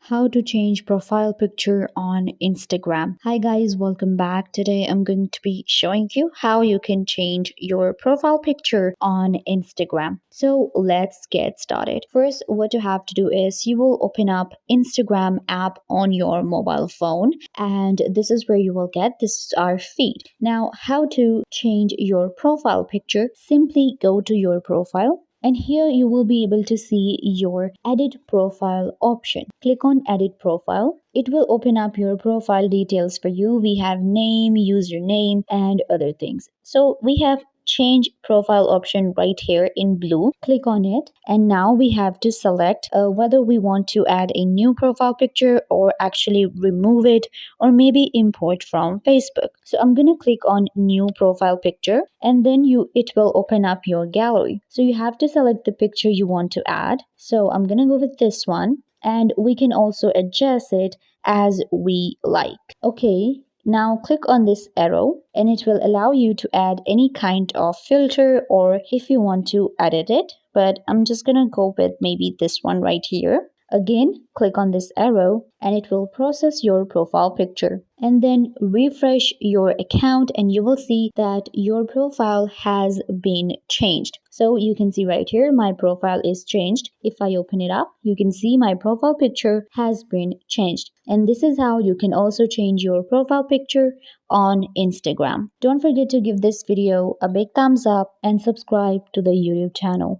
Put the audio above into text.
How to change profile picture on Instagram. Hi guys, welcome back. Today I'm going to be showing you how you can change your profile picture on Instagram. So let's get started. First, what you have to do is you will open up Instagram app on your mobile phone, and this is where you will get this is our feed. Now, how to change your profile picture? Simply go to your profile, and here you will be able to see your edit profile option. Click on edit profile. It will open up your profile details for you. We have name, username, and other things. So we have change profile option right here in blue. Click on it, and now we have to select whether we want to add a new profile picture or actually remove it or maybe import from Facebook. So I'm going to click on new profile picture, and then it will open up your gallery. So you have to select the picture you want to add. So I'm going to go with this one, and we can also adjust it as we like. Okay, now click on this arrow, and it will allow you to add any kind of filter or if you want to edit it, but I'm just gonna go with maybe this one right here. Again, click on this arrow and it will process your profile picture, and then refresh your account and you will see that your profile has been changed. So you can see right here my profile is changed. If I open it up, you can see my profile picture has been changed. And this is how you can also change your profile picture on Instagram. Don't forget to give this video a big thumbs up and subscribe to the YouTube channel.